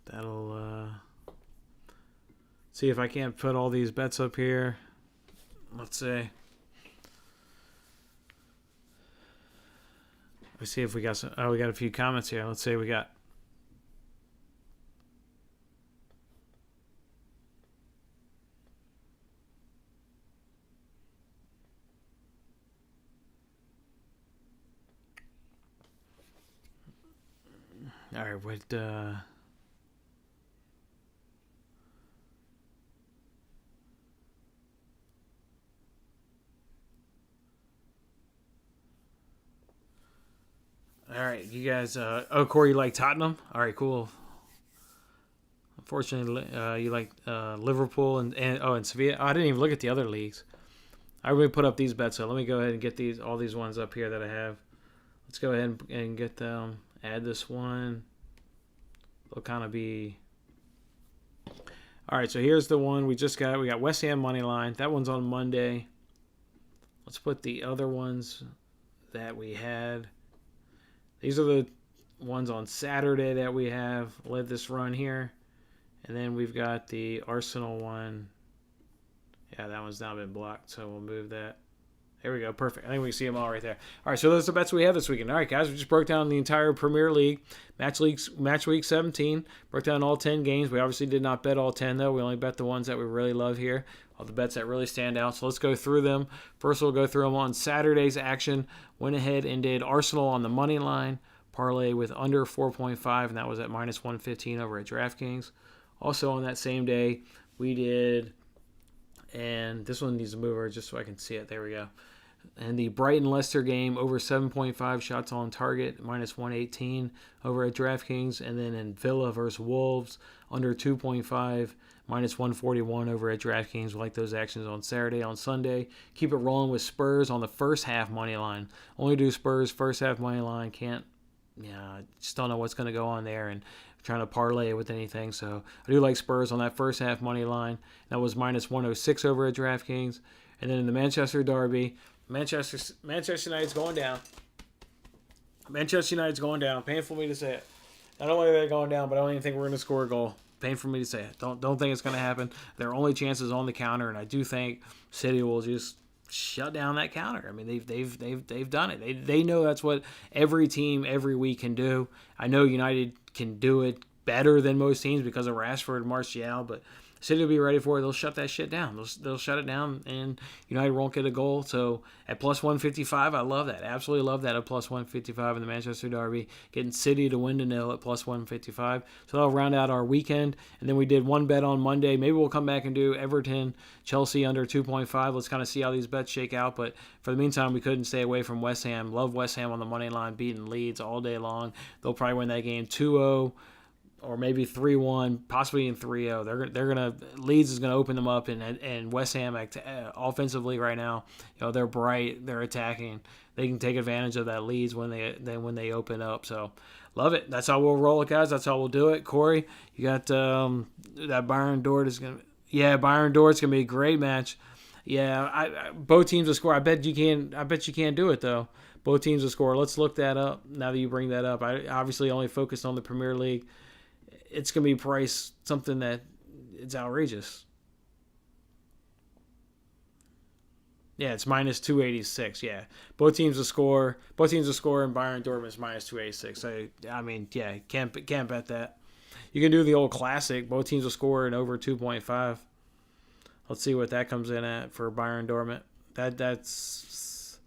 That'll see if I can't put all these bets up here. Let's see. Let's see if we got some. Oh, we got a few comments here. Let's see. We got. All right. What? All right, you guys. Corey, you like Tottenham? All right, cool. Unfortunately, you like Liverpool and Sevilla. Oh, I didn't even look at the other leagues. I really put up these bets, so let me go ahead and get all these ones up here that I have. Let's go ahead and get them. Add this one. It'll kind of be. All right, so here's the one we just got. We got West Ham money line. That one's on Monday. Let's put the other ones that we had. These are the ones on Saturday that we have led this run here. And then we've got the Arsenal one. Yeah, that one's now been blocked, so we'll move that. There we go. Perfect. I think we can see them all right there. All right, so those are the bets we have this weekend. All right, guys, we just broke down the entire Premier League. Match Week 17. Broke down all 10 games. We obviously did not bet all 10, though. We only bet the ones that we really love here. All the bets that really stand out. So let's go through them. First, we'll go through them on Saturday's action. Went ahead and did Arsenal on the money line. Parlay with under 4.5, and that was at minus 115 over at DraftKings. Also on that same day, we did, and this one needs to move over just so I can see it. There we go. And the Brighton-Leicester game, over 7.5 shots on target, minus 118 over at DraftKings. And then in Villa versus Wolves, under 2.5, minus 141 over at DraftKings. We like those actions on Saturday. On Sunday, keep it rolling with Spurs on the first half money line. Only do Spurs first half money line. Just don't know what's going to go on there, and trying to parlay it with anything. So I do like Spurs on that first half money line. That was minus 106 over at DraftKings. And then in the Manchester Derby, Manchester United's going down. Manchester United's going down. Painful for me to say it. Not only are they going down, but I don't even think we're going to score a goal. Painful for me to say it. Don't think it's going to happen. Their only chance is on the counter, and I do think City will just shut down that counter. I mean, they've done it. They know that's what every team every week can do. I know United can do it better than most teams because of Rashford and Martial, but City will be ready for it. They'll shut that shit down. They'll shut it down, and United won't get a goal. So at plus 155, I love that. Absolutely love that at plus 155 in the Manchester Derby. Getting City to win to nil at plus 155. So that'll round out our weekend. And then we did one bet on Monday. Maybe we'll come back and do Everton, Chelsea under 2.5. Let's kind of see how these bets shake out. But for the meantime, we couldn't stay away from West Ham. Love West Ham on the money line, beating Leeds all day long. They'll probably win that game 2-0. Or maybe 3-1, possibly in 3-0. They're gonna Leeds is gonna open them up, and West Ham offensively right now, they're bright, they're attacking. They can take advantage of that Leeds when they open up. So love it. That's how we'll roll it, guys. That's how we'll do it. Corey, you got that Bayern Dort is gonna Bayern Dort's gonna be a great match. Yeah, I both teams will score. I bet you can't do it though. Both teams will score. Let's look that up now that you bring that up. I obviously only focused on the Premier League. It's going to be priced something that it's outrageous. Yeah, it's minus 286. Yeah, both teams will score. Both teams will score, and Bayern Dortmund is minus 286. I mean, yeah, can't bet that. You can do the old classic. Both teams will score in over 2.5. Let's see what that comes in at for Bayern Dortmund. That's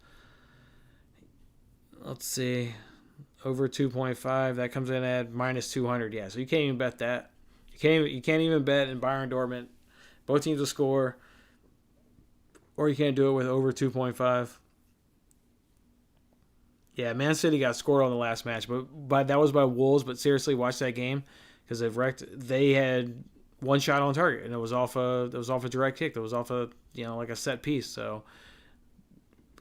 let's see. Over 2.5, that comes in at minus 200. Yeah, so you can't even bet that. You can't even bet in Bayern Dortmund. Both teams will score, or you can't do it with over 2.5. Yeah, Man City got scored on the last match, but that was by Wolves. But seriously, watch that game because they had one shot on target, and it was off a direct kick. It was off like a set piece. So.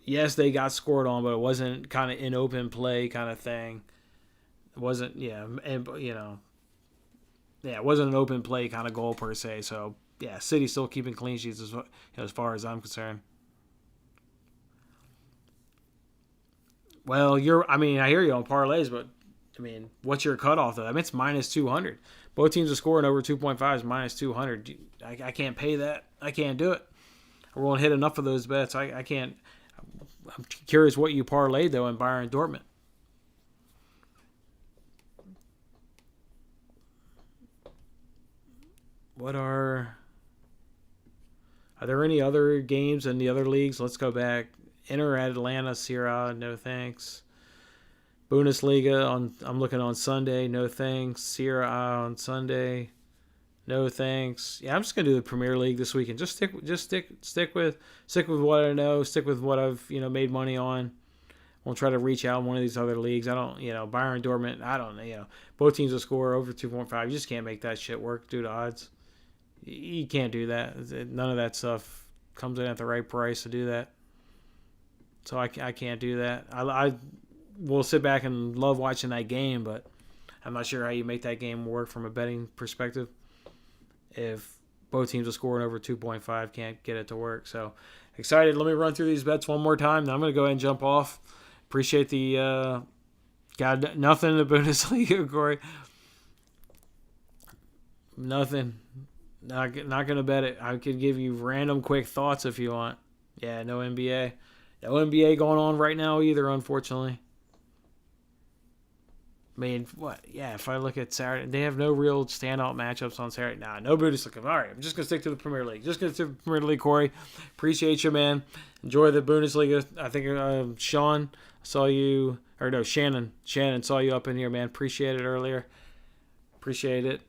Yes, they got scored on, but it wasn't kind of in open play kind of thing. It wasn't, it wasn't an open play kind of goal per se. So, yeah, City's still keeping clean sheets as far as I'm concerned. Well, I hear you on parlays, but, what's your cutoff, though? It's minus 200. Both teams are scoring over 2.5 is minus 200. I can't pay that. I can't do it. I won't hit enough of those bets. I can't. I'm curious what you parlayed, though, in Bayern Dortmund. Are there any other games in the other leagues? Let's go back. Inter Atlanta, Serie A, no thanks. Bundesliga, I'm looking on Sunday, no thanks. Serie A on Sunday, no thanks. Yeah, I'm just gonna do the Premier League this weekend. Just stick with what I know. Stick with what I've made money on. Won't try to reach out in one of these other leagues. I don't Bayern Dortmund. I don't both teams will score over 2.5. You just can't make that shit work due to odds. You can't do that. None of that stuff comes in at the right price to do that. So I can't do that. I will sit back and love watching that game, but I'm not sure how you make that game work from a betting perspective. If both teams are scoring over 2.5, can't get it to work. So excited. Let me run through these bets one more time. Then I'm going to go ahead and jump off. Appreciate the got nothing in the Bundesliga, Corey. Nothing. Not going to bet it. I could give you random quick thoughts if you want. Yeah, no NBA. No NBA going on right now either, unfortunately. What? Yeah, if I look at Saturday, they have no real standout matchups on Saturday. Nah, no Bundesliga. All right, I'm just going to stick to the Premier League. Premier League, Corey. Appreciate you, man. Enjoy the Bundesliga. I think Sean saw you, or no, Shannon saw you up in here, man. Appreciate it earlier. Appreciate it.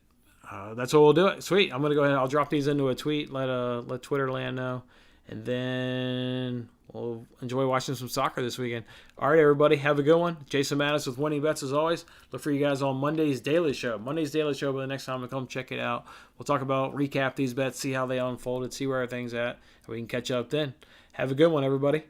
That's what we'll do it. Sweet. I'm going to go ahead. I'll drop these into a tweet. Let Twitter land know. And then we'll enjoy watching some soccer this weekend. All right, everybody. Have a good one. Jason Mattis with Winning Bets as always. Look for you guys on Monday's Daily Show. But the next time I come check it out. We'll talk about, recap these bets, see how they unfolded, see where everything's at. And we can catch up then. Have a good one, everybody.